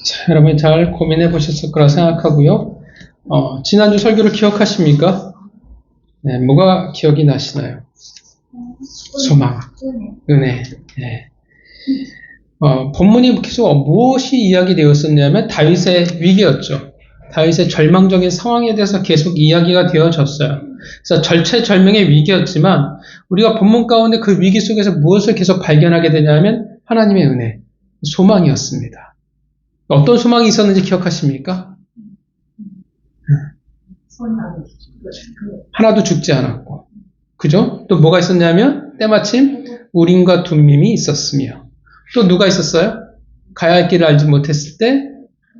자, 여러분 잘 고민해 보셨을 거라 생각하고요. 지난주 설교를 기억하십니까? 네, 뭐가 기억이 나시나요? 소망, 은혜. 네. 본문이 계속 무엇이 이야기되었었냐면 다윗의 위기였죠. 다윗의 절망적인 상황에 대해서 계속 이야기가 되어졌어요. 그래서 절체절명의 위기였지만 우리가 본문 가운데 그 위기 속에서 무엇을 계속 발견하게 되냐면 하나님의 은혜, 소망이었습니다. 어떤 소망이 있었는지 기억하십니까? 하나도 죽지 않았고, 그죠? 또 뭐가 있었냐면 때마침 우림과 둠밈이 있었으며, 또 누가 있었어요? 가야 할 길을 알지 못했을 때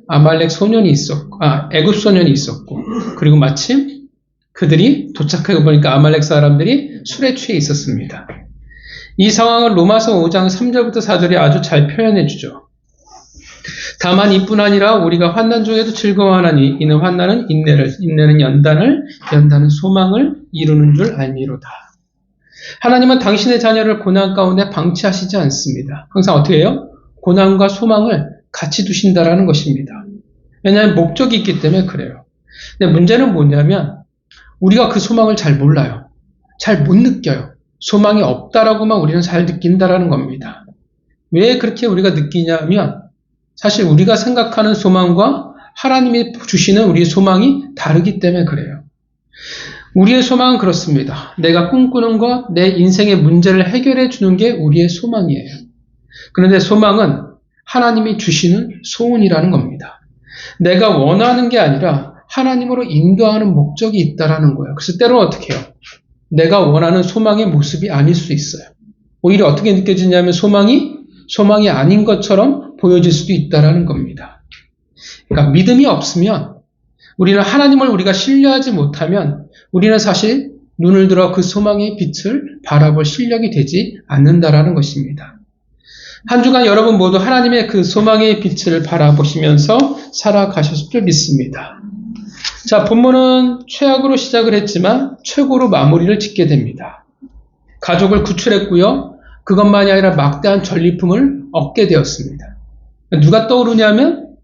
아말렉 소년이 있었고, 애굽 소년이 있었고, 그리고 마침 그들이 도착해 보니까 아말렉 사람들이 술에 취해 있었습니다. 이 상황을 로마서 5장 3절부터 4절이 아주 잘 표현해 주죠. 다만 이뿐 아니라 우리가 환난 중에도 즐거워하나니 이는 환난은 인내를, 인내는 연단을, 연단은 소망을 이루는 줄 알미로다. 하나님은 당신의 자녀를 고난 가운데 방치하시지 않습니다. 항상 어떻게 해요? 고난과 소망을 같이 두신다라는 것입니다. 왜냐하면 목적이 있기 때문에 그래요. 근데 문제는 뭐냐면 우리가 그 소망을 잘 몰라요. 잘 못 느껴요. 소망이 없다라고만 우리는 잘 느낀다라는 겁니다. 왜 그렇게 우리가 느끼냐면 사실 우리가 생각하는 소망과 하나님이 주시는 우리의 소망이 다르기 때문에 그래요. 우리의 소망은 그렇습니다. 내가 꿈꾸는 것, 내 인생의 문제를 해결해 주는 게 우리의 소망이에요. 그런데 소망은 하나님이 주시는 소원이라는 겁니다. 내가 원하는 게 아니라 하나님으로 인도하는 목적이 있다라는 거예요. 그래서 때로는 어떻게 해요? 내가 원하는 소망의 모습이 아닐 수 있어요. 오히려 어떻게 느껴지냐면 소망이 아닌 것처럼 보여질 수도 있다라는 겁니다. 그러니까 믿음이 없으면 우리는 하나님을 우리가 신뢰하지 못하면 우리는 사실 눈을 들어 그 소망의 빛을 바라볼 실력이 되지 않는다라는 것입니다. 한 주간 여러분 모두 하나님의 그 소망의 빛을 바라보시면서 살아가셨을 줄 믿습니다. 자, 본문은 최악으로 시작을 했지만 최고로 마무리를 짓게 됩니다. 가족을 구출했고요. 그것만이 아니라 막대한 전리품을 얻게 되었습니다. 누가 떠오르냐면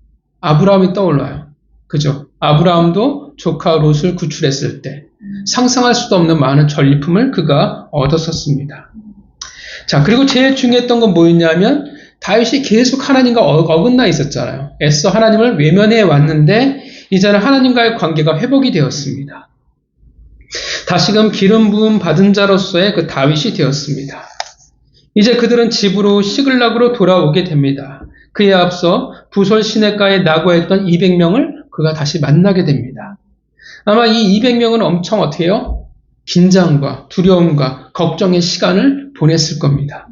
아브라함이 떠올라요. 그죠? 아브라함도 조카 롯을 구출했을 때 상상할 수도 없는 많은 전리품을 그가 얻었었습니다. 자, 그리고 제일 중요했던 건 뭐였냐면 다윗이 계속 하나님과 어긋나 있었잖아요. 애써 하나님을 외면해 왔는데 이제는 하나님과의 관계가 회복이 되었습니다. 다시금 기름 부음 받은 자로서의 그 다윗이 되었습니다. 이제 그들은 집으로 시글락으로 돌아오게 됩니다. 그에 앞서 부솔 시내가에 낙오했던 200명을 그가 다시 만나게 됩니다. 아마 이 200명은 엄청 어떻게 해요? 긴장과 두려움과 걱정의 시간을 보냈을 겁니다.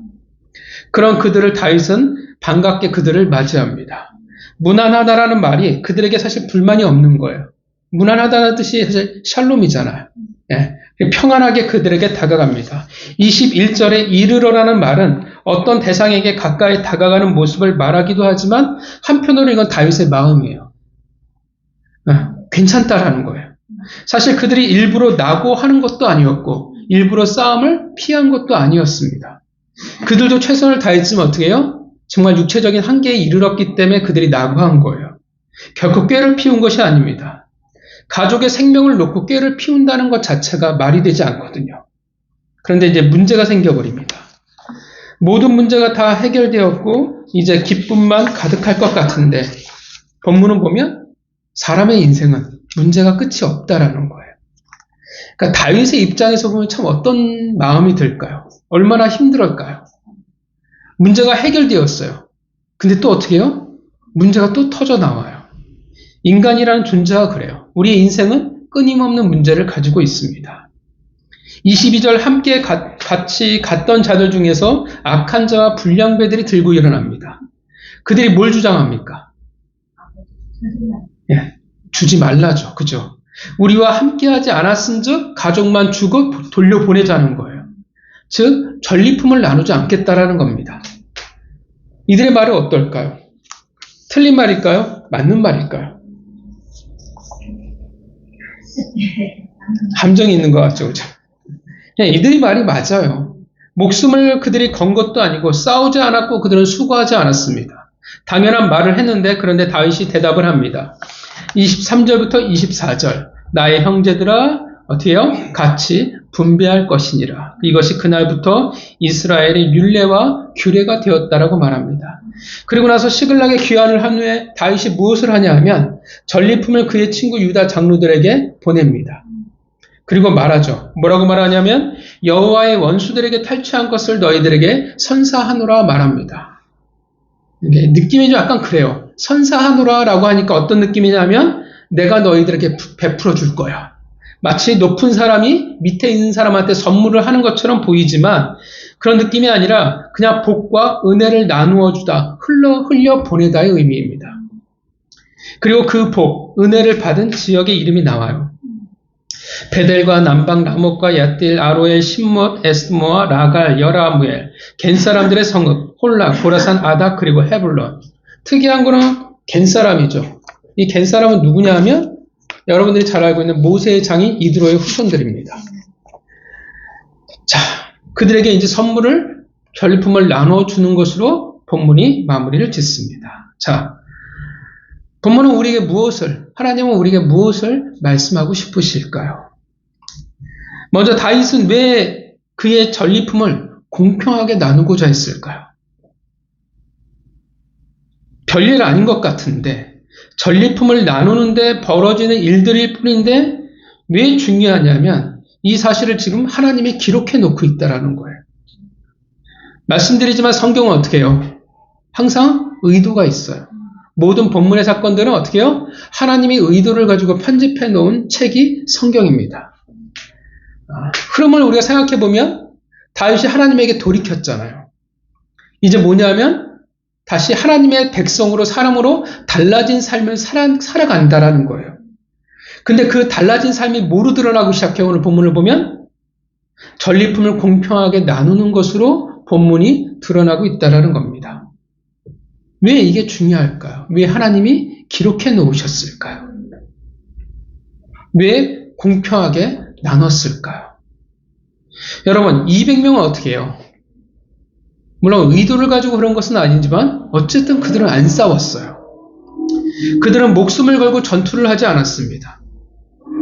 그런 그들을 다윗은 반갑게 그들을 맞이합니다. 무난하다라는 말이 그들에게 사실 불만이 없는 거예요. 무난하다는 뜻이 사실 샬롬이잖아요. 예, 평안하게 그들에게 다가갑니다. 21절에 이르러라는 말은 어떤 대상에게 가까이 다가가는 모습을 말하기도 하지만 한편으로 이건 다윗의 마음이에요. 괜찮다라는 거예요. 사실 그들이 일부러 낙오하는 것도 아니었고 일부러 싸움을 피한 것도 아니었습니다. 그들도 최선을 다했지만 어떻게 해요? 정말 육체적인 한계에 이르렀기 때문에 그들이 낙오한 거예요. 결코 꾀를 피운 것이 아닙니다. 가족의 생명을 놓고 꾀를 피운다는 것 자체가 말이 되지 않거든요. 그런데 이제 문제가 생겨버립니다. 모든 문제가 다 해결되었고 이제 기쁨만 가득할 것 같은데 본문을 보면 사람의 인생은 문제가 끝이 없다라는 거예요. 그러니까 다윗의 입장에서 보면 참 어떤 마음이 들까요? 얼마나 힘들었을까요? 문제가 해결되었어요. 근데 또 어떻게 해요? 문제가 또 터져 나와요. 인간이라는 존재가 그래요. 우리의 인생은 끊임없는 문제를 가지고 있습니다. 22절 함께 같이 갔던 자들 중에서 악한 자와 불량배들이 들고 일어납니다. 그들이 뭘 주장합니까? 예, 주지 말라죠. 그죠? 우리와 함께하지 않았은즉 가족만 주고 돌려보내자는 거예요. 즉 전리품을 나누지 않겠다라는 겁니다. 이들의 말은 어떨까요? 틀린 말일까요? 맞는 말일까요? 함정이 있는 것 같죠. 그죠? 이들의 말이 맞아요. 목숨을 그들이 건 것도 아니고 싸우지 않았고 그들은 수고하지 않았습니다. 당연한 말을 했는데 그런데 다윗이 대답을 합니다. 23절부터 24절 나의 형제들아 어떻게 해요? 같이 분배할 것이니라. 이것이 그날부터 이스라엘의 율례와 규례가 되었다라고 말합니다. 그리고 나서 시글락에 귀환을 한 후에 다윗이 무엇을 하냐 하면 전리품을 그의 친구 유다 장로들에게 보냅니다. 그리고 말하죠. 뭐라고 말하냐면 여호와의 원수들에게 탈취한 것을 너희들에게 선사하노라 말합니다. 이게 느낌이 좀 약간 그래요. 선사하노라라고 하니까 어떤 느낌이냐면 내가 너희들에게 베풀어 줄 거야. 마치 높은 사람이 밑에 있는 사람한테 선물을 하는 것처럼 보이지만 그런 느낌이 아니라 그냥 복과 은혜를 나누어 주다, 흘려 보내다의 의미입니다. 그리고 그 복, 은혜를 받은 지역의 이름이 나와요. 베델과 남방 라못과 얏딜, 아로엘, 신못, 에스모아, 라갈, 여라무엘, 겐 사람들의 성읍, 홀라, 고라산, 아닥, 그리고 헤블론. 특이한 거는 겐 사람이죠. 이 겐 사람은 누구냐 하면 여러분들이 잘 알고 있는 모세의 장인 이드로의 후손들입니다. 자, 그들에게 이제 선물을, 전리품을 나눠주는 것으로 본문이 마무리를 짓습니다. 자, 본문은 우리에게 하나님은 우리에게 무엇을 말씀하고 싶으실까요? 먼저 다윗은 왜 그의 전리품을 공평하게 나누고자 했을까요? 별일 아닌 것 같은데 전리품을 나누는데 벌어지는 일들일 뿐인데 왜 중요하냐면 이 사실을 지금 하나님이 기록해 놓고 있다는 거예요. 말씀드리지만 성경은 어떻게 해요? 항상 의도가 있어요. 모든 본문의 사건들은 어떻게 해요? 하나님이 의도를 가지고 편집해 놓은 책이 성경입니다. 흐름을 우리가 생각해 보면 다윗이 하나님에게 돌이켰잖아요. 이제 뭐냐면 다시 하나님의 백성으로 사람으로 달라진 삶을 살아간다라는 거예요. 근데 그 달라진 삶이 뭐로 드러나고 시작해요? 오늘 본문을 보면 전리품을 공평하게 나누는 것으로 본문이 드러나고 있다라는 겁니다. 왜 이게 중요할까요? 왜 하나님이 기록해 놓으셨을까요? 왜 공평하게 나눴을까요? 여러분, 200명은 어떻게 해요? 물론 의도를 가지고 그런 것은 아니지만 어쨌든 그들은 안 싸웠어요. 그들은 목숨을 걸고 전투를 하지 않았습니다.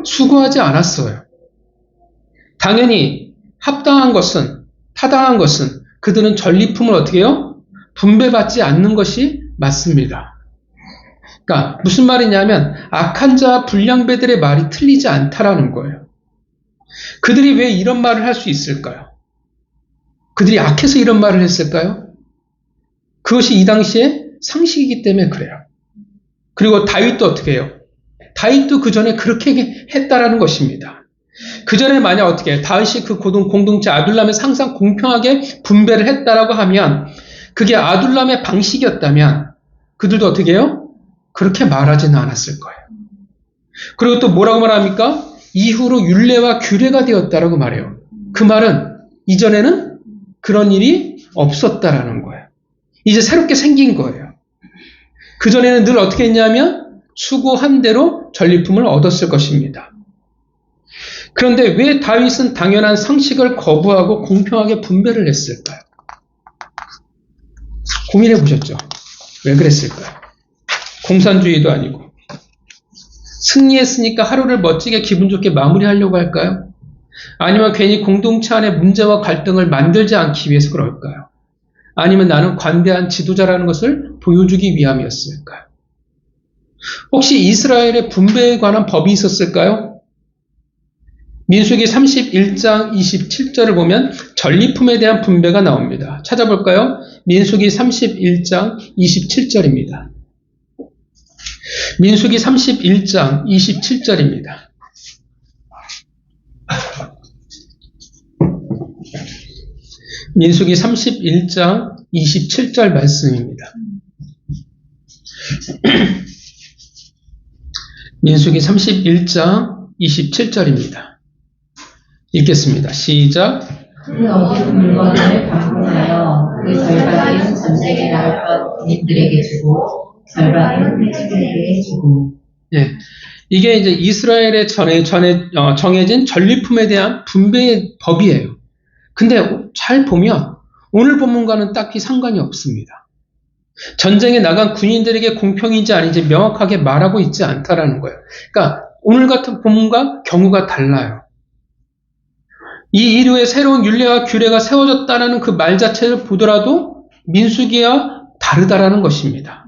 수고하지 않았어요. 당연히 타당한 것은 그들은 전리품을 어떻게 해요? 분배받지 않는 것이 맞습니다. 그러니까 무슨 말이냐면 악한 자와 불량배들의 말이 틀리지 않다라는 거예요. 그들이 왜 이런 말을 할 수 있을까요? 그들이 악해서 이런 말을 했을까요? 그것이 이 당시에 상식이기 때문에 그래요. 그리고 다윗도 어떻게 해요? 다윗도 그 전에 그렇게 했다라는 것입니다. 그 전에 만약 어떻게 해요? 다윗이 그 공동체 아둘람에서 항상 공평하게 분배를 했다라고 하면 그게 아둘람의 방식이었다면 그들도 어떻게 해요? 그렇게 말하지는 않았을 거예요. 그리고 또 뭐라고 말합니까? 이후로 율례와 규례가 되었다라고 말해요. 그 말은 이전에는 그런 일이 없었다라는 거예요. 이제 새롭게 생긴 거예요. 그전에는 늘 어떻게 했냐면 수고한 대로 전리품을 얻었을 것입니다. 그런데 왜 다윗은 당연한 상식을 거부하고 공평하게 분배를 했을까요? 고민해 보셨죠? 왜 그랬을까요? 공산주의도 아니고 승리했으니까 하루를 멋지게 기분 좋게 마무리하려고 할까요? 아니면 괜히 공동체 안에 문제와 갈등을 만들지 않기 위해서 그럴까요? 아니면 나는 관대한 지도자라는 것을 보여주기 위함이었을까요? 혹시 이스라엘의 분배에 관한 법이 있었을까요? 민수기 31장 27절을 보면 전리품에 대한 분배가 나옵니다. 찾아볼까요? 민수기 31장 27절입니다. 민수기 31장 27절입니다. 민수기 31장 27절 말씀입니다. 민수기 31장 27절입니다. 읽겠습니다. 시작. 그 얻은 물건을 반분하여 그 절반은 전쟁에 나갔던 군인들에게 주고 절반은 회중들에게 주고. 예, 이게 이제 이스라엘에 정해진 전리품에 대한 분배의 법이에요. 근데 잘 보면 오늘 본문과는 딱히 상관이 없습니다. 전쟁에 나간 군인들에게 공평인지 아닌지 명확하게 말하고 있지 않다라는 거예요. 그러니까 오늘 같은 본문과 경우가 달라요. 이 이후에 새로운 율례와 규례가 세워졌다는 그 말 자체를 보더라도 민수기와 다르다라는 것입니다.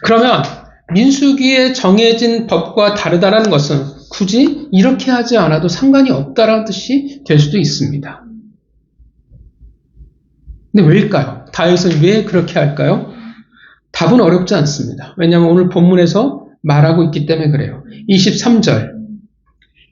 그러면 민수기에 정해진 법과 다르다라는 것은 굳이 이렇게 하지 않아도 상관이 없다라는 뜻이 될 수도 있습니다. 근데 왜일까요? 다윗은 왜 그렇게 할까요? 답은 어렵지 않습니다. 왜냐하면 오늘 본문에서 말하고 있기 때문에 그래요. 23절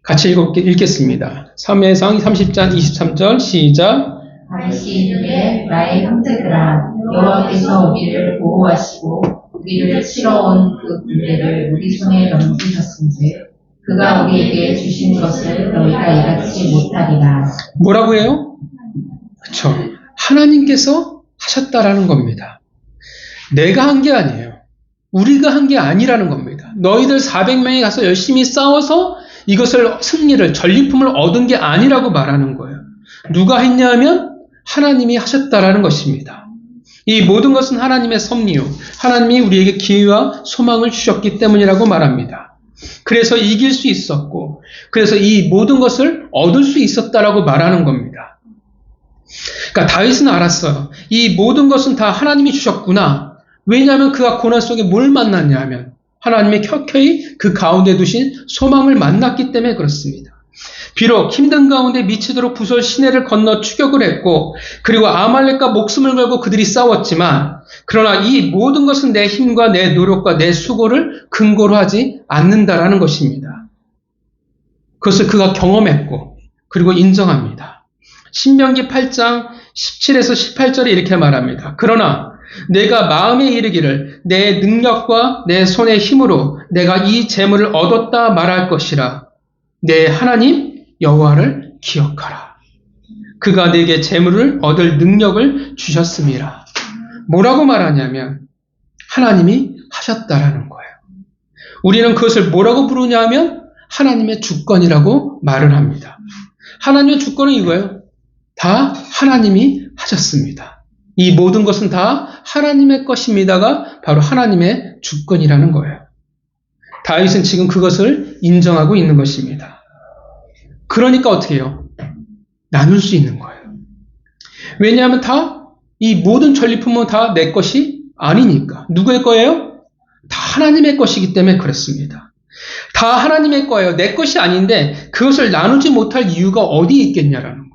같이 읽겠습니다. 3회상 30장 23절 시작. 다윗이 이르되 나의 형제들아 여호와께서 우리를 보호하시고 우리를 치러 온 그 군대를 우리 손에 넘기셨은즉 그가 우리에게 주신 것을 너희가 이같이 못하리라. 뭐라고 해요? 그렇죠. 하나님께서 하셨다라는 겁니다. 내가 한 게 아니에요. 우리가 한 게 아니라는 겁니다. 너희들 400명이 가서 열심히 싸워서 이것을 승리를 전리품을 얻은 게 아니라고 말하는 거예요. 누가 했냐면 하나님이 하셨다라는 것입니다. 이 모든 것은 하나님의 섭리요. 하나님이 우리에게 기회와 소망을 주셨기 때문이라고 말합니다. 그래서 이길 수 있었고 그래서 이 모든 것을 얻을 수 있었다라고 말하는 겁니다. 그러니까 다윗은 알았어요. 이 모든 것은 다 하나님이 주셨구나. 왜냐하면 그가 고난 속에 뭘 만났냐 하면 하나님의 켜켜이 그 가운데 두신 소망을 만났기 때문에 그렇습니다. 비록 힘든 가운데 미치도록 부설 시내를 건너 추격을 했고 그리고 아말렉과 목숨을 걸고 그들이 싸웠지만 그러나 이 모든 것은 내 힘과 내 노력과 내 수고를 근거로 하지 않는다라는 것입니다. 그것을 그가 경험했고 그리고 인정합니다. 신명기 8장 17에서 18절에 이렇게 말합니다. 그러나 내가 마음에 이르기를 내 능력과 내 손의 힘으로 내가 이 재물을 얻었다 말할 것이라. 내 하나님 여호와를 기억하라. 그가 내게 재물을 얻을 능력을 주셨음이라. 뭐라고 말하냐면 하나님이 하셨다라는 거예요. 우리는 그것을 뭐라고 부르냐 하면 하나님의 주권이라고 말을 합니다. 하나님의 주권은 이거예요. 다 하나님이 하셨습니다. 이 모든 것은 다 하나님의 것입니다가 바로 하나님의 주권이라는 거예요. 다윗은 지금 그것을 인정하고 있는 것입니다. 그러니까 어떻게 해요? 나눌 수 있는 거예요. 왜냐하면 이 모든 전리품은 다 내 것이 아니니까. 누구의 거예요? 다 하나님의 것이기 때문에 그렇습니다. 다 하나님의 거예요. 내 것이 아닌데 그것을 나누지 못할 이유가 어디 있겠냐라는 거예요.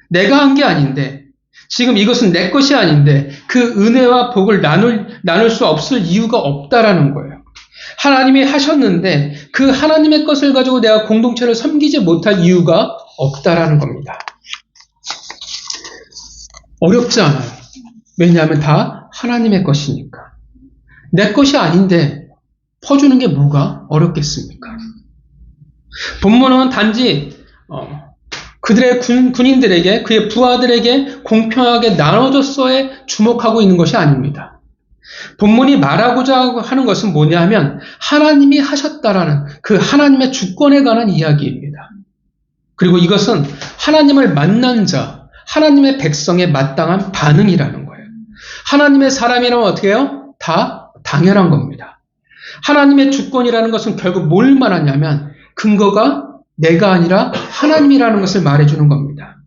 내가 한 게 아닌데 지금 이것은 내 것이 아닌데 그 은혜와 복을 나눌 수 없을 이유가 없다라는 거예요. 하나님이 하셨는데 그 하나님의 것을 가지고 내가 공동체를 섬기지 못할 이유가 없다라는 겁니다. 어렵지 않아요. 왜냐하면 다 하나님의 것이니까. 내 것이 아닌데 퍼주는 게 뭐가 어렵겠습니까? 본문은 단지 그들의 군인들에게 그의 부하들에게 공평하게 나눠줬어에 주목하고 있는 것이 아닙니다. 본문이 말하고자 하는 것은 뭐냐 하면 하나님이 하셨다라는 그 하나님의 주권에 관한 이야기입니다. 그리고 이것은 하나님을 만난 자, 하나님의 백성의 마땅한 반응이라는 거예요. 하나님의 사람이라면 어떻게 해요? 다 당연한 겁니다. 하나님의 주권이라는 것은 결국 뭘 말하냐면 근거가 내가 아니라 하나님이라는 것을 말해주는 겁니다.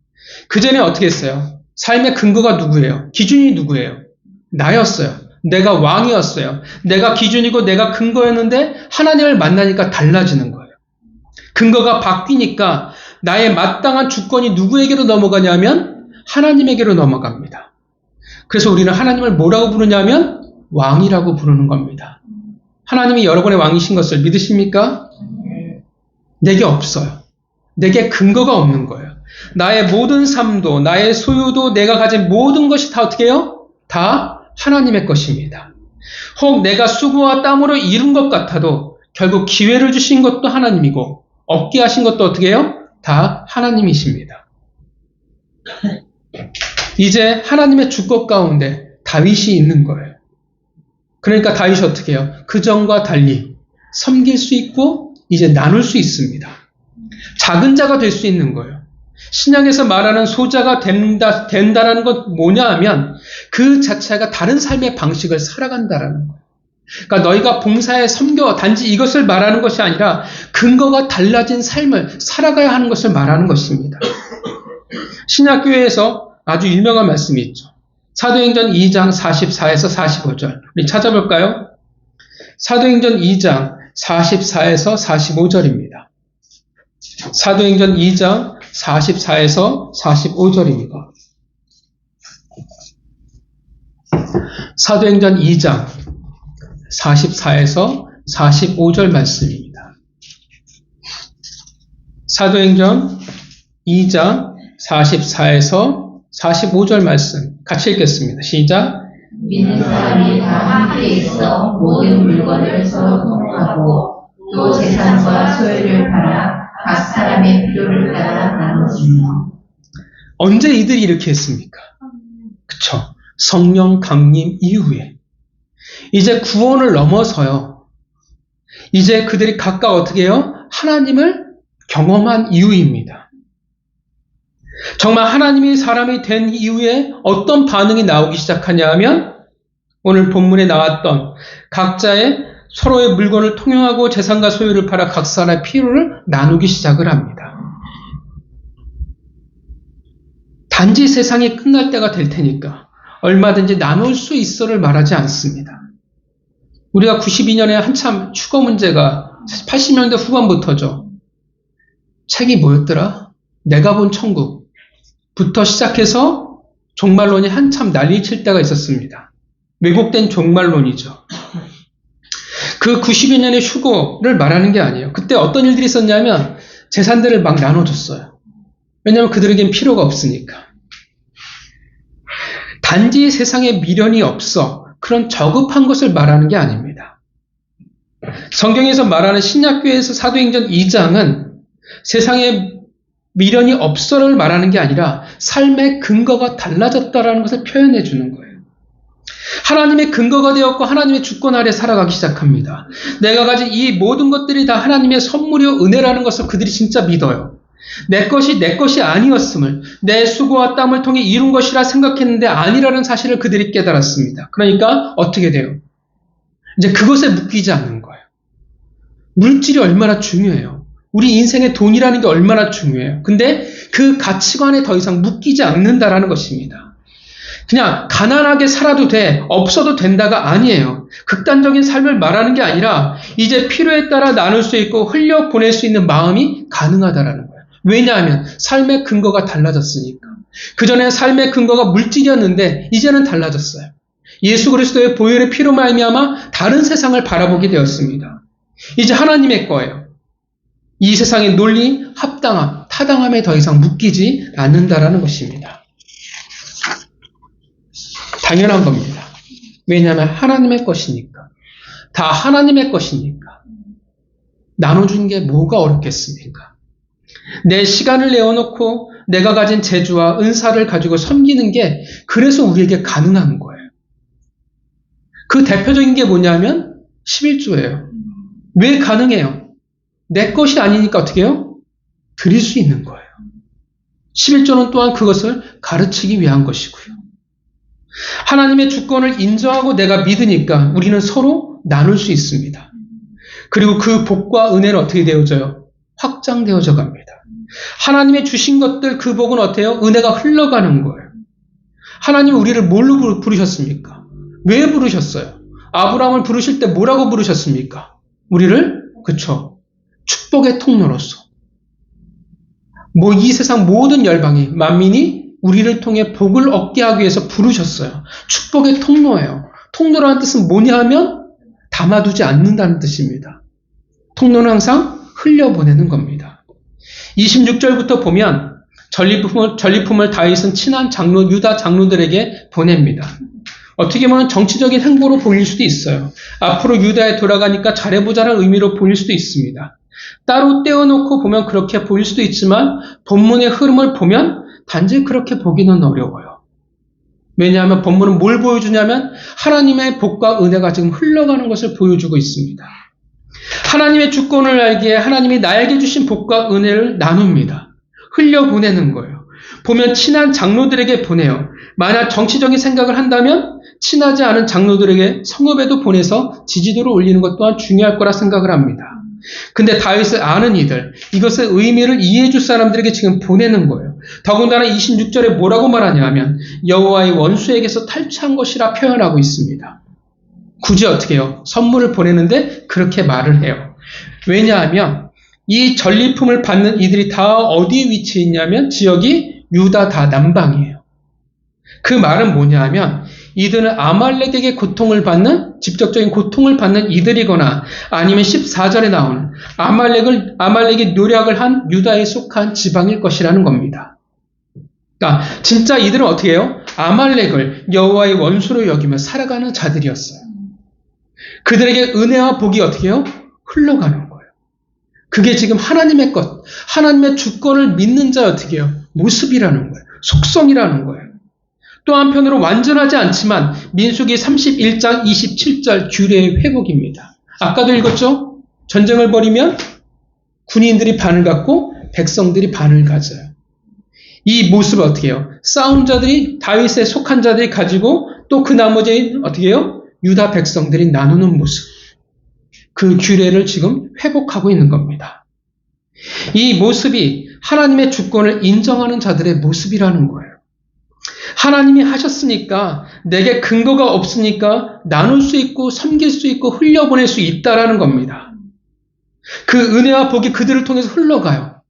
그 전에 어떻게 했어요? 삶의 근거가 누구예요? 기준이 누구예요? 나였어요. 내가 왕이었어요. 내가 기준이고 내가 근거였는데 하나님을 만나니까 달라지는 거예요. 근거가 바뀌니까 나의 마땅한 주권이 누구에게로 넘어가냐면 하나님에게로 넘어갑니다. 그래서 우리는 하나님을 뭐라고 부르냐면 왕이라고 부르는 겁니다. 하나님이 여러분의 왕이신 것을 믿으십니까? 내게 없어요. 내게 근거가 없는 거예요. 나의 모든 삶도 나의 소유도 내가 가진 모든 것이 다 어떻게 해요? 다 하나님의 것입니다. 혹 내가 수고와 땀으로 이룬 것 같아도 결국 기회를 주신 것도 하나님이고 얻게 하신 것도 어떻게 해요? 다 하나님이십니다. 이제 하나님의 주권 가운데 다윗이 있는 거예요. 그러니까 다윗이 어떻게 해요? 그전과 달리 섬길 수 있고 이제 나눌 수 있습니다. 작은 자가 될 수 있는 거예요. 신약에서 말하는 소자가 된다라는 건 뭐냐 하면 그 자체가 다른 삶의 방식을 살아간다라는 거예요. 그러니까 너희가 봉사에 섬겨 단지 이것을 말하는 것이 아니라 근거가 달라진 삶을 살아가야 하는 것을 말하는 것입니다. 신약교회에서 아주 유명한 말씀이 있죠. 사도행전 2장 44에서 45절. 우리 찾아볼까요? 사도행전 2장 44에서 45절입니다. 사도행전 2장 44에서 45절입니다. 사도행전 2장 44에서 45절 말씀입니다. 사도행전 2장 44에서 45절 말씀 같이 읽겠습니다. 시작. 믿는 사람이 다 함께 있어 모든 물건을 서로 통용하고 또 재산과 소유를 팔아 각 사람의 필요를 따라 나눠주며. 언제 이들이 이렇게 했습니까? 그쵸. 성령 강림 이후에. 이제 구원을 넘어서요. 이제 그들이 각각 어떻게 해요? 하나님을 경험한 이후입니다. 정말 하나님이 사람이 된 이후에 어떤 반응이 나오기 시작하냐 하면 오늘 본문에 나왔던 각자의 서로의 물건을 통용하고 재산과 소유를 팔아 각 사람의 필요를 나누기 시작을 합니다. 단지 세상이 끝날 때가 될 테니까 얼마든지 나눌 수 있어를 말하지 않습니다. 우리가 92년에 한참 휴거 문제가 80년대 후반부터죠. 책이 뭐였더라? 내가 본 천국부터 시작해서 종말론이 한참 난리칠 때가 있었습니다. 왜곡된 종말론이죠. 그 92년의 휴거를 말하는 게 아니에요. 그때 어떤 일들이 있었냐면 재산들을 막 나눠줬어요. 왜냐하면 그들에겐 필요가 없으니까. 단지 세상에 미련이 없어 그런 저급한 것을 말하는 게 아닙니다. 성경에서 말하는 신약교회에서 사도행전 2장은 세상에 미련이 없어를 말하는 게 아니라 삶의 근거가 달라졌다라는 것을 표현해 주는 거예요. 하나님의 근거가 되었고 하나님의 주권 아래 살아가기 시작합니다. 내가 가진 이 모든 것들이 다 하나님의 선물이요 은혜라는 것을 그들이 진짜 믿어요. 내 것이 아니었음을 내 수고와 땀을 통해 이룬 것이라 생각했는데 아니라는 사실을 그들이 깨달았습니다. 그러니까 어떻게 돼요? 이제 그것에 묶이지 않는 거예요. 물질이 얼마나 중요해요. 우리 인생의 돈이라는 게 얼마나 중요해요. 근데 그 가치관에 더 이상 묶이지 않는다라는 것입니다. 그냥 가난하게 살아도 돼, 없어도 된다가 아니에요. 극단적인 삶을 말하는 게 아니라 이제 필요에 따라 나눌 수 있고 흘려보낼 수 있는 마음이 가능하다라는 거예요. 왜냐하면 삶의 근거가 달라졌으니까. 그전에 삶의 근거가 물질이었는데 이제는 달라졌어요. 예수 그리스도의 보혈의 피로 말미암아 다른 세상을 바라보게 되었습니다. 이제 하나님의 거예요. 이 세상의 논리, 합당함, 타당함에 더 이상 묶이지 않는다라는 것입니다. 당연한 겁니다. 왜냐하면 하나님의 것이니까. 다 하나님의 것이니까. 나눠주는 게 뭐가 어렵겠습니까? 내 시간을 내어놓고 내가 가진 재주와 은사를 가지고 섬기는 게 그래서 우리에게 가능한 거예요. 그 대표적인 게 뭐냐면 11조예요. 왜 가능해요? 내 것이 아니니까 어떻게 해요? 드릴 수 있는 거예요. 11조는 또한 그것을 가르치기 위한 것이고요. 하나님의 주권을 인정하고 내가 믿으니까 우리는 서로 나눌 수 있습니다. 그리고 그 복과 은혜는 어떻게 되어져요? 확장되어져 갑니다. 하나님의 주신 것들 그 복은 어때요? 은혜가 흘러가는 거예요. 하나님이 우리를 뭘로 부르셨습니까? 왜 부르셨어요? 아브라함을 부르실 때 뭐라고 부르셨습니까? 우리를 그쵸? 축복의 통로로서. 이 세상 모든 열방이 만민이 우리를 통해 복을 얻게 하기 위해서 부르셨어요. 축복의 통로예요. 통로라는 뜻은 뭐냐 하면 담아두지 않는다는 뜻입니다. 통로는 항상 흘려보내는 겁니다. 26절부터 보면 전리품을 다윗은 친한 장로 유다 장로들에게 보냅니다. 어떻게 보면 정치적인 행보로 보일 수도 있어요. 앞으로 유다에 돌아가니까 잘해보자는 의미로 보일 수도 있습니다. 따로 떼어놓고 보면 그렇게 보일 수도 있지만 본문의 흐름을 보면 단지 그렇게 보기는 어려워요. 왜냐하면 본문은 뭘 보여주냐면 하나님의 복과 은혜가 지금 흘러가는 것을 보여주고 있습니다. 하나님의 주권을 알기에 하나님이 나에게 주신 복과 은혜를 나눕니다. 흘려보내는 거예요. 보면 친한 장로들에게 보내요. 만약 정치적인 생각을 한다면 친하지 않은 장로들에게 성읍에도 보내서 지지도를 올리는 것 또한 중요할 거라 생각을 합니다. 근데 다윗을 아는 이들, 이것의 의미를 이해해 줄 사람들에게 지금 보내는 거예요. 더군다나 26절에 뭐라고 말하냐 하면 여호와의 원수에게서 탈취한 것이라 표현하고 있습니다. 굳이 어떻게 해요? 선물을 보내는데 그렇게 말을 해요. 왜냐하면 이 전리품을 받는 이들이 다 어디에 위치해 있냐면 지역이 유다 다 남방이에요. 그 말은 뭐냐 하면 이들은 아말렉에게 고통을 받는, 직접적인 고통을 받는 이들이거나 아니면 14절에 나오는 아말렉이 노략을 한 유다에 속한 지방일 것이라는 겁니다. 그러니까 진짜 이들은 어떻게 해요? 아말렉을 여호와의 원수로 여기며 살아가는 자들이었어요. 그들에게 은혜와 복이 어떻게 해요? 흘러가는 거예요. 그게 지금 하나님의 것, 하나님의 주권을 믿는 자의 어떻게 해요? 모습이라는 거예요. 속성이라는 거예요. 또 한편으로 완전하지 않지만 민수기 31장 27절 규례의 회복입니다. 아까도 읽었죠? 전쟁을 벌이면 군인들이 반을 갖고 백성들이 반을 가져요. 이 모습을 어떻게 해요? 싸운 자들이 다윗에 속한 자들이 가지고 또 그 나머지 어떻게 해요? 유다 백성들이 나누는 모습. 그 규례를 지금 회복하고 있는 겁니다. 이 모습이 하나님의 주권을 인정하는 자들의 모습이라는 거예요. 하나님이 하셨으니까 내게 근거가 없으니까 나눌 수 있고 섬길 수 있고 흘려보낼 수 있다라는 겁니다. 그 은혜와 복이 그들을 통해서 흘러가요.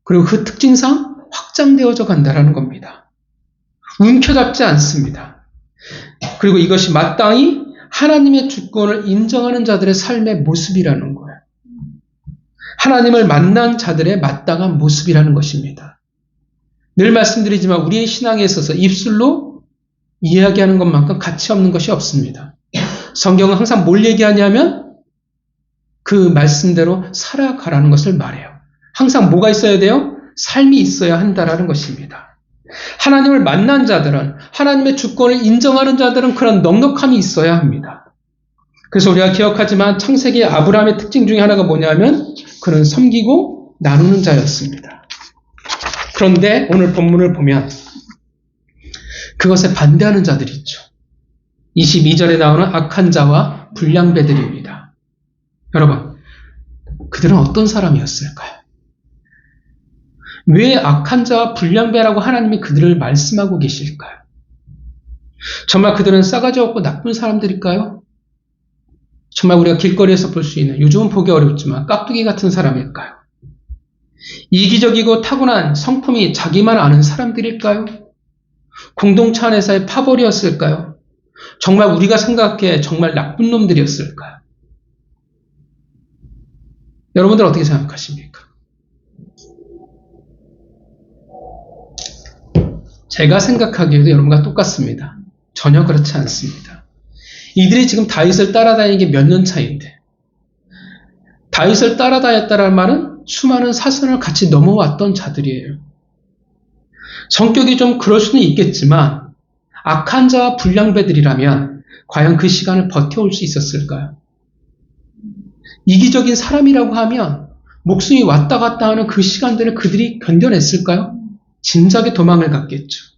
그리고 그 특징상 확장되어져 간다라는 겁니다. 움켜잡지 않습니다. 그리고 이것이 마땅히 하나님의 주권을 인정하는 자들의 삶의 모습이라는 거예요. 하나님을 만난 자들의 마땅한 모습이라는 것입니다. 늘 말씀드리지만 우리의 신앙에 있어서 입술로 이야기하는 것만큼 가치 없는 것이 없습니다. 성경은 항상 뭘 얘기하냐면 그 말씀대로 살아가라는 것을 말해요. 항상 뭐가 있어야 돼요? 삶이 있어야 한다라는 것입니다. 하나님을 만난 자들은, 하나님의 주권을 인정하는 자들은 그런 넉넉함이 있어야 합니다. 그래서 우리가 기억하지만 창세기 아브라함의 특징 중에 하나가 뭐냐면 그는 섬기고 나누는 자였습니다. 그런데 오늘 본문을 보면 그것에 반대하는 자들이 있죠. 22절에 나오는 악한 자와 불량배들입니다. 여러분, 그들은 어떤 사람이었을까요? 왜 악한 자와 불량배라고 하나님이 그들을 말씀하고 계실까요? 정말 그들은 싸가지 없고 나쁜 사람들일까요? 정말 우리가 길거리에서 볼 수 있는, 요즘은 보기 어렵지만 깍두기 같은 사람일까요? 이기적이고 타고난 성품이 자기만 아는 사람들일까요? 공동체 안에서의 파벌이었을까요? 정말 우리가 생각해 정말 나쁜 놈들이었을까요? 여러분들 어떻게 생각하십니까? 제가 생각하기에도 여러분과 똑같습니다. 전혀 그렇지 않습니다. 이들이 지금 다윗을 따라다니는 게 몇 년 차인데, 다윗을 따라다녔다는 말은 수많은 사선을 같이 넘어왔던 자들이에요. 성격이 좀 그럴 수는 있겠지만 악한 자와 불량배들이라면 과연 그 시간을 버텨올 수 있었을까요? 이기적인 사람이라고 하면 목숨이 왔다 갔다 하는 그 시간들을 그들이 견뎌냈을까요? 진작에 도망을 갔겠죠.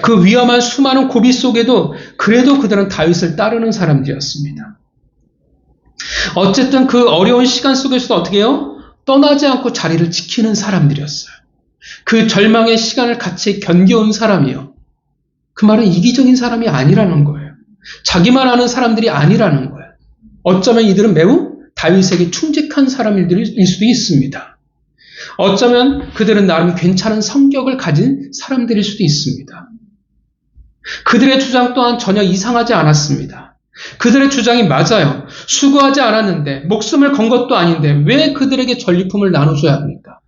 그 위험한 수많은 고비 속에도 그래도 그들은 다윗을 따르는 사람들이었습니다. 어쨌든 그 어려운 시간 속에서도 어떻게 해요? 떠나지 않고 자리를 지키는 사람들이었어요. 그 절망의 시간을 같이 견뎌온 사람이요. 그 말은 이기적인 사람이 아니라는 거예요. 자기만 아는 사람들이 아니라는 거예요. 어쩌면 이들은 매우 다윗에게 충직한 사람일 수도 있습니다. 어쩌면 그들은 나름 괜찮은 성격을 가진 사람들일 수도 있습니다. 그들의 주장 또한 전혀 이상하지 않았습니다. 그들의 주장이 맞아요. 수고하지 않았는데, 목숨을 건 것도 아닌데 왜 그들에게 전리품을 나눠줘야 합니까?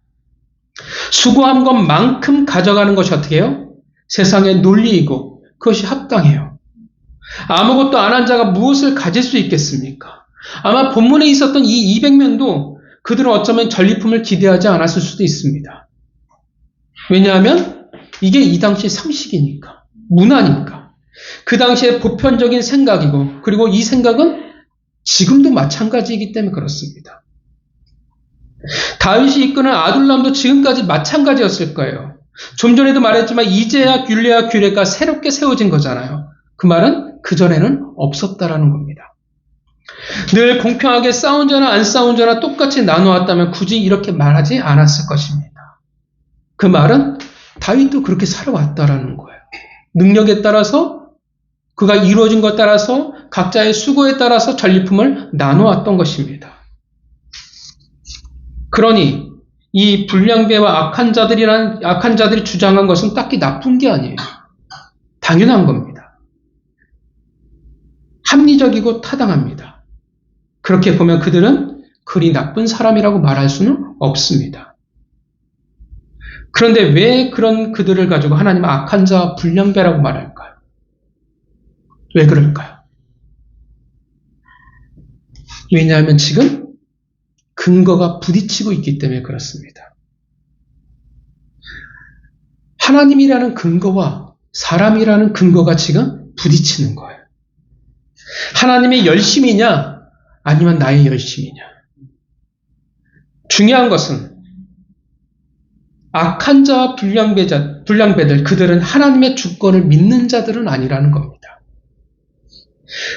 수고한 것만큼 가져가는 것이 어떻게 해요? 세상의 논리이고 그것이 합당해요. 아무것도 안 한 자가 무엇을 가질 수 있겠습니까? 아마 본문에 있었던 이 200명도 그들은 어쩌면 전리품을 기대하지 않았을 수도 있습니다. 왜냐하면 이게 이 당시 상식이니까, 문화니까. 그 당시의 보편적인 생각이고, 그리고 이 생각은 지금도 마찬가지이기 때문에 그렇습니다. 다윗이 이끄는 아둘람도 지금까지 마찬가지였을 거예요. 좀 전에도 말했지만 이제야 율례와 규례가 새롭게 세워진 거잖아요. 그 말은 그전에는 없었다라는 겁니다. 늘 공평하게 싸운 자나 안 싸운 자나 똑같이 나누었다면 굳이 이렇게 말하지 않았을 것입니다. 그 말은 다윗도 그렇게 살아왔다라는 거예요. 능력에 따라서 그가 이루어진 것에 따라서 각자의 수고에 따라서 전리품을 나누었던 것입니다. 그러니 이 불량배와 악한 자들이 주장한 것은 딱히 나쁜 게 아니에요. 당연한 겁니다. 합리적이고 타당합니다. 그렇게 보면 그들은 그리 나쁜 사람이라고 말할 수는 없습니다. 그런데 왜 그런 그들을 가지고 하나님은 악한 자와 불량배라고 말할까요? 왜 그럴까요? 왜냐하면 지금 근거가 부딪히고 있기 때문에 그렇습니다. 하나님이라는 근거와 사람이라는 근거가 지금 부딪히는 거예요. 하나님의 열심이냐 아니면 나의 열심이냐. 중요한 것은 악한 자와 불량배들 그들은 하나님의 주권을 믿는 자들은 아니라는 겁니다.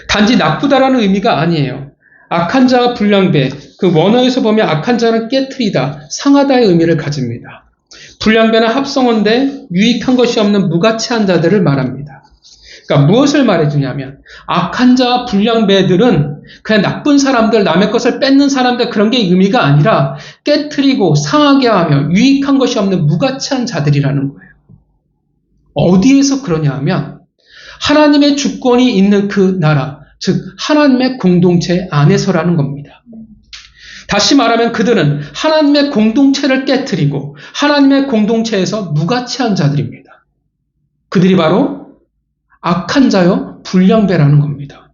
단지 나쁘다라는 의미가 아니에요. 악한 자와 불량배, 그 원어에서 보면 악한 자는 깨트리다, 상하다의 의미를 가집니다. 불량배는 합성어인데 유익한 것이 없는 무가치한 자들을 말합니다. 그러니까 무엇을 말해주냐면 악한 자와 불량배들은 그냥 나쁜 사람들, 남의 것을 뺏는 사람들 그런 게 의미가 아니라 깨트리고 상하게 하며 유익한 것이 없는 무가치한 자들이라는 거예요. 어디에서 그러냐 하면 하나님의 주권이 있는 그 나라, 즉 하나님의 공동체 안에서라는 겁니다. 다시 말하면 그들은 하나님의 공동체를 깨트리고 하나님의 공동체에서 무가치한 자들입니다. 그들이 바로 악한 자여 불량배라는 겁니다.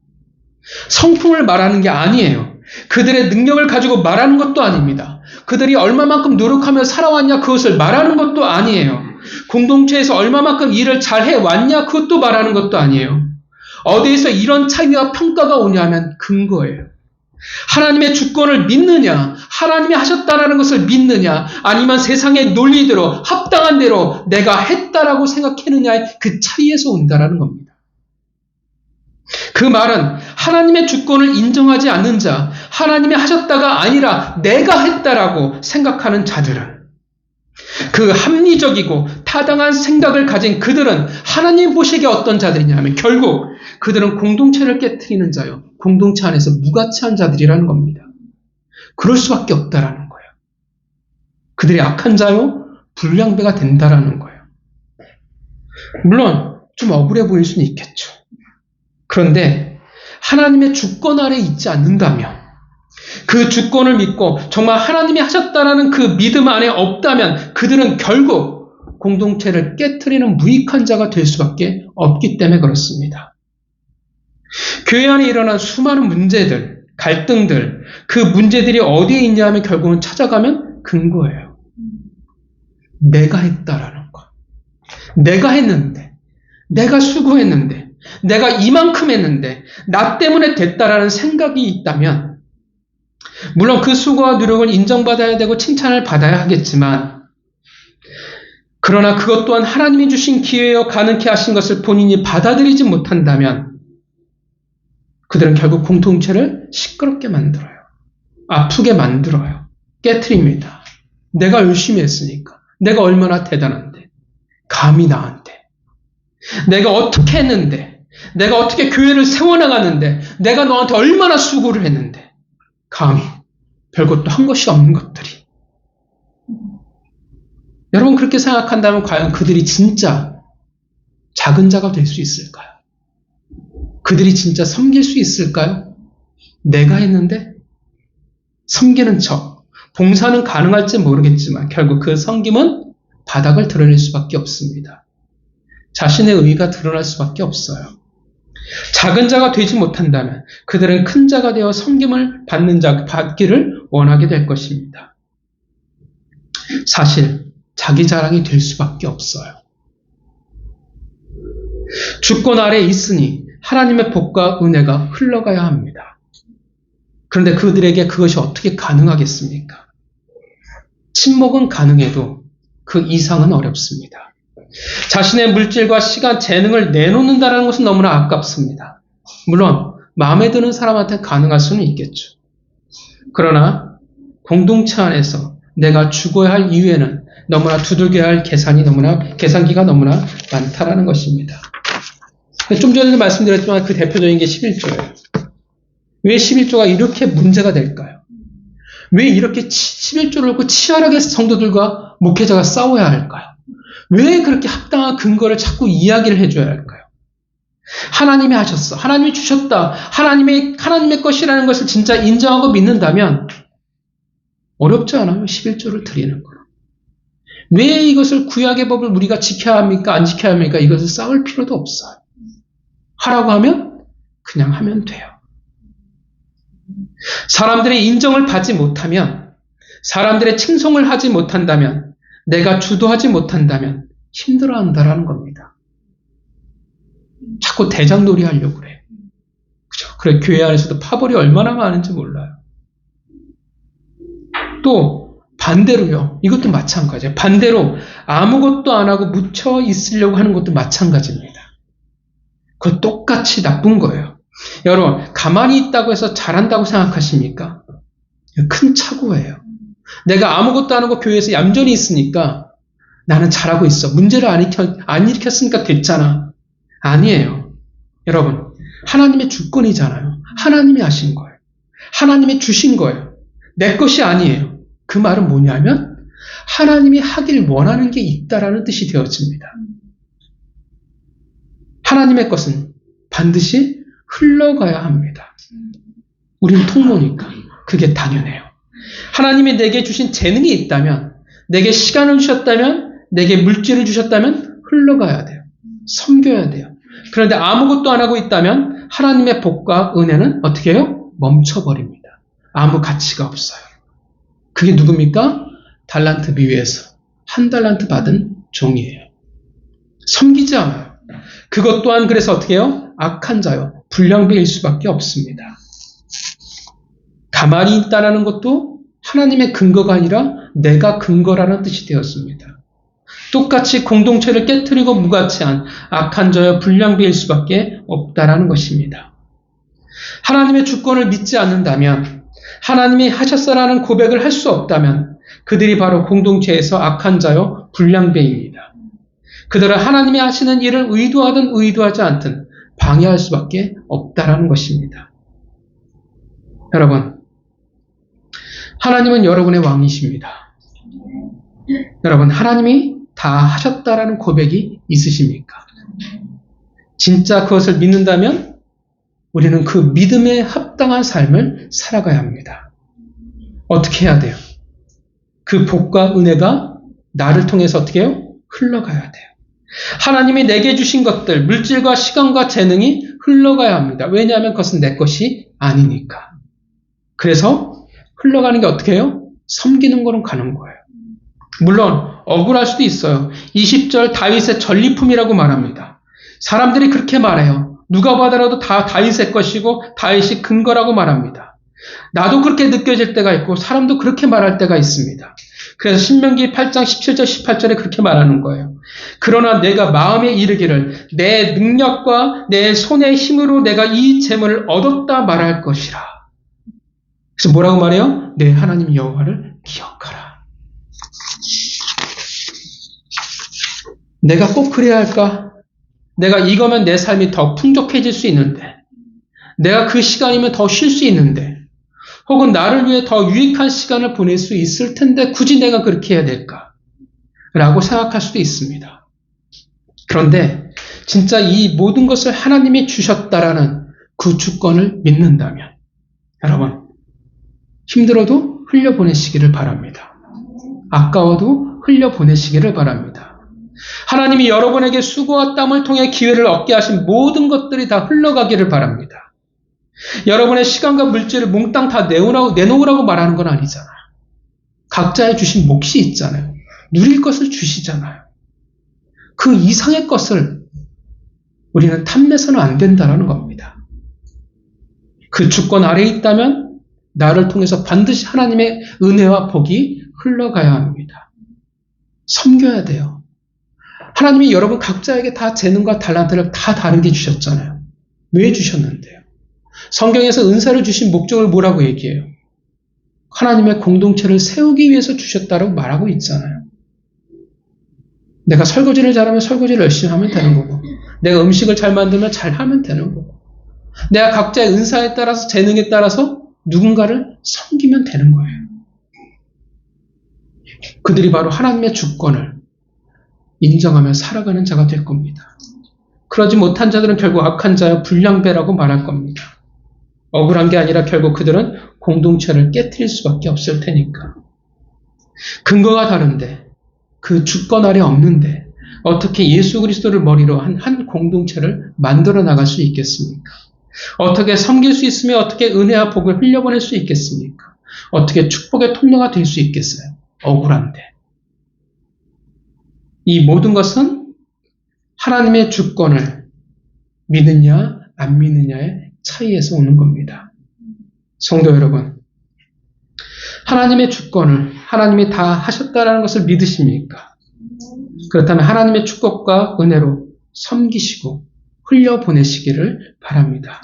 성품을 말하는 게 아니에요. 그들의 능력을 가지고 말하는 것도 아닙니다. 그들이 얼마만큼 노력하며 살아왔냐 그것을 말하는 것도 아니에요. 공동체에서 얼마만큼 일을 잘 해왔냐 그것도 말하는 것도 아니에요. 어디에서 이런 차이와 평가가 오냐면 근거예요. 하나님의 주권을 믿느냐, 하나님이 하셨다라는 것을 믿느냐, 아니면 세상의 논리대로 합당한 대로 내가 했다라고 생각했느냐의 그 차이에서 온다라는 겁니다. 그 말은 하나님의 주권을 인정하지 않는 자, 하나님이 하셨다가 아니라 내가 했다라고 생각하는 자들은 그 합리적이고 타당한 생각을 가진 그들은 하나님 보시기에 어떤 자들이냐 하면 결국 그들은 공동체를 깨트리는 자요. 공동체 안에서 무가치한 자들이라는 겁니다. 그럴 수밖에 없다라는 거예요. 그들이 악한 자요. 불량배가 된다라는 거예요. 물론 좀 억울해 보일 수는 있겠죠. 그런데 하나님의 주권 아래 있지 않는다면 그 주권을 믿고 정말 하나님이 하셨다라는 그 믿음 안에 없다면 그들은 결국 공동체를 깨트리는 무익한 자가 될 수밖에 없기 때문에 그렇습니다. 교회 안에 일어난 수많은 문제들, 갈등들, 그 문제들이 어디에 있냐 하면 결국은 찾아가면 근거예요. 내가 했다라는 거. 내가 했는데, 내가 수고했는데, 내가 이만큼 했는데, 나 때문에 됐다라는 생각이 있다면 물론 그 수고와 노력을 인정받아야 되고 칭찬을 받아야 하겠지만 그러나 그것 또한 하나님이 주신 기회여 가능케 하신 것을 본인이 받아들이지 못한다면 그들은 결국 공동체를 시끄럽게 만들어요. 아프게 만들어요. 깨트립니다. 내가 열심히 했으니까. 내가 얼마나 대단한데. 감히 나한테. 내가 어떻게 했는데. 내가 어떻게 교회를 세워나가는데. 내가 너한테 얼마나 수고를 했는데. 감히. 별것도 한 것이 없는 것들이. 여러분 그렇게 생각한다면 과연 그들이 진짜 작은 자가 될 수 있을까요? 그들이 진짜 섬길 수 있을까요? 내가 했는데 섬기는 척, 봉사는 가능할지 모르겠지만 결국 그 섬김은 바닥을 드러낼 수밖에 없습니다. 자신의 의의가 드러날 수밖에 없어요. 작은 자가 되지 못한다면 그들은 큰 자가 되어 섬김을 받기를 원하게 될 것입니다. 사실 자기 자랑이 될 수밖에 없어요. 주권 아래 있으니 하나님의 복과 은혜가 흘러가야 합니다. 그런데 그들에게 그것이 어떻게 가능하겠습니까? 침묵은 가능해도 그 이상은 어렵습니다. 자신의 물질과 시간, 재능을 내놓는다는 것은 너무나 아깝습니다. 물론 마음에 드는 사람한테 가능할 수는 있겠죠. 그러나 공동체 안에서 내가 죽어야 할 이유에는 너무나 두들겨야 할 계산기가 너무나 많다라는 것입니다. 좀 전에도 말씀드렸지만 그 대표적인 게 11조예요. 왜 11조가 이렇게 문제가 될까요? 왜 이렇게 11조를 놓고 치열하게 성도들과 목회자가 싸워야 할까요? 왜 그렇게 합당한 근거를 자꾸 이야기를 해줘야 할까요? 하나님이 하셨어. 하나님이 주셨다. 하나님의 것이라는 것을 진짜 인정하고 믿는다면 어렵지 않아요. 11조를 드리는 거. 왜 이것을 구약의 법을 우리가 지켜야 합니까? 안 지켜야 합니까? 이것을 싸울 필요도 없어요. 하라고 하면 그냥 하면 돼요. 사람들의 인정을 받지 못하면, 사람들의 칭송을 하지 못한다면, 내가 주도하지 못한다면 힘들어한다라는 겁니다. 자꾸 대장놀이 하려고 그래요. 그죠? 그래, 교회 안에서도 파벌이 얼마나 많은지 몰라요. 또 반대로요. 이것도 마찬가지예요. 반대로 아무것도 안 하고 묻혀 있으려고 하는 것도 마찬가지입니다. 그거 똑같이 나쁜 거예요. 여러분, 가만히 있다고 해서 잘한다고 생각하십니까? 큰 착오예요. 내가 아무것도 안 하고 교회에서 얌전히 있으니까 나는 잘하고 있어. 문제를 안 일으켰으니까 됐잖아. 아니에요. 여러분, 하나님의 주권이잖아요. 하나님이 하신 거예요. 하나님이 주신 거예요. 내 것이 아니에요. 그 말은 뭐냐면 하나님이 하길 원하는 게 있다라는 뜻이 되어집니다. 하나님의 것은 반드시 흘러가야 합니다. 우린 통로니까 그게 당연해요. 하나님이 내게 주신 재능이 있다면, 내게 시간을 주셨다면, 내게 물질을 주셨다면 흘러가야 돼요. 섬겨야 돼요. 그런데 아무것도 안 하고 있다면 하나님의 복과 은혜는 어떻게 해요? 멈춰버립니다. 아무 가치가 없어요. 그게 누굽니까? 달란트 비유에서 한 달란트 받은 종이에요. 섬기지 않아요. 그것 또한 그래서 어떻게 해요? 악한 자요. 불량배일 수밖에 없습니다. 가만히 있다라는 것도 하나님의 근거가 아니라 내가 근거라는 뜻이 되었습니다. 똑같이 공동체를 깨트리고 무가치한 악한 자여 불량배일 수밖에 없다라는 것입니다. 하나님의 주권을 믿지 않는다면, 하나님이 하셨어라는 고백을 할 수 없다면 그들이 바로 공동체에서 악한 자여 불량배입니다. 그들은 하나님이 하시는 일을 의도하든 의도하지 않든 방해할 수밖에 없다라는 것입니다. 여러분, 하나님은 여러분의 왕이십니다. 여러분, 하나님이 다 하셨다라는 고백이 있으십니까? 진짜 그것을 믿는다면 우리는 그 믿음에 합당한 삶을 살아가야 합니다. 어떻게 해야 돼요? 그 복과 은혜가 나를 통해서 어떻게 해요? 흘러가야 돼요. 하나님이 내게 주신 것들, 물질과 시간과 재능이 흘러가야 합니다. 왜냐하면 그것은 내 것이 아니니까. 그래서 흘러가는 게 어떻게 해요? 섬기는 거로 가는 거예요. 물론 억울할 수도 있어요. 20절 다윗의 전리품이라고 말합니다. 사람들이 그렇게 말해요. 누가 봐더라도 다 다윗의 것이고 다윗이 근거라고 말합니다. 나도 그렇게 느껴질 때가 있고 사람도 그렇게 말할 때가 있습니다. 그래서 신명기 8장 17절 18절에 그렇게 말하는 거예요. 그러나 내가 마음에 이르기를 내 능력과 내 손의 힘으로 내가 이 재물을 얻었다 말할 것이라. 그래서 뭐라고 말해요? 내 하나님 여호와를 기억하라. 내가 꼭 그래야 할까? 내가 이거면 내 삶이 더 풍족해질 수 있는데, 내가 그 시간이면 더 쉴 수 있는데, 혹은 나를 위해 더 유익한 시간을 보낼 수 있을 텐데 굳이 내가 그렇게 해야 될까? 라고 생각할 수도 있습니다. 그런데 진짜 이 모든 것을 하나님이 주셨다라는 그 주권을 믿는다면 여러분, 힘들어도 흘려보내시기를 바랍니다. 아까워도 흘려보내시기를 바랍니다. 하나님이 여러분에게 수고와 땀을 통해 기회를 얻게 하신 모든 것들이 다 흘러가기를 바랍니다. 여러분의 시간과 물질을 몽땅 다 내놓으라고 말하는 건 아니잖아요. 각자의 주신 몫이 있잖아요. 누릴 것을 주시잖아요. 그 이상의 것을 우리는 탐내서는 안 된다는 겁니다. 그 주권 아래에 있다면 나를 통해서 반드시 하나님의 은혜와 복이 흘러가야 합니다. 섬겨야 돼요. 하나님이 여러분 각자에게 다 재능과 달란트를 다 다르게 주셨잖아요. 왜 주셨는데요? 성경에서 은사를 주신 목적을 뭐라고 얘기해요? 하나님의 공동체를 세우기 위해서 주셨다고 말하고 있잖아요. 내가 설거지를 잘하면 설거지를 열심히 하면 되는 거고, 내가 음식을 잘 만들면 잘 하면 되는 거고, 내가 각자의 은사에 따라서 재능에 따라서 누군가를 섬기면 되는 거예요. 그들이 바로 하나님의 주권을 인정하며 살아가는 자가 될 겁니다. 그러지 못한 자들은 결국 악한 자여 불량배라고 말할 겁니다. 억울한 게 아니라 결국 그들은 공동체를 깨트릴 수밖에 없을 테니까. 근거가 다른데, 그 주권 아래 없는데 어떻게 예수 그리스도를 머리로 한 공동체를 만들어 나갈 수 있겠습니까? 어떻게 섬길 수 있으며 어떻게 은혜와 복을 흘려보낼 수 있겠습니까? 어떻게 축복의 통로가 될 수 있겠어요? 억울한데. 이 모든 것은 하나님의 주권을 믿느냐 안 믿느냐의 차이에서 오는 겁니다. 성도 여러분, 하나님의 주권을 하나님이 다 하셨다는 것을 믿으십니까? 그렇다면 하나님의 축복과 은혜로 섬기시고 흘려보내시기를 바랍니다.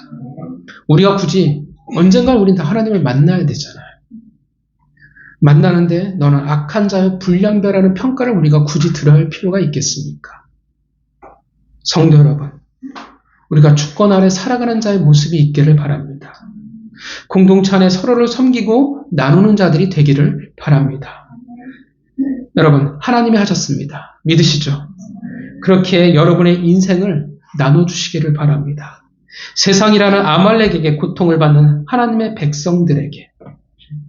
우리가 굳이 언젠가 우린 다 하나님을 만나야 되잖아요. 만나는데 너는 악한 자여 불량배라는 평가를 우리가 굳이 들어야 할 필요가 있겠습니까? 성도 여러분, 우리가 주권 아래 살아가는 자의 모습이 있기를 바랍니다. 공동체 안에 서로를 섬기고 나누는 자들이 되기를 바랍니다. 여러분, 하나님이 하셨습니다. 믿으시죠? 그렇게 여러분의 인생을 나눠주시기를 바랍니다. 세상이라는 아말렉에게 고통을 받는 하나님의 백성들에게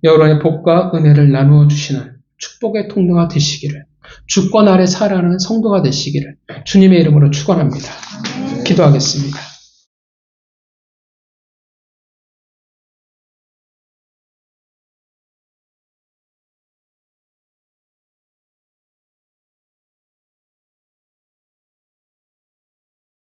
여러분의 복과 은혜를 나누어 주시는 축복의 통로가 되시기를, 주권 아래 살아가는 성도가 되시기를 주님의 이름으로 축원합니다. 기도하겠습니다.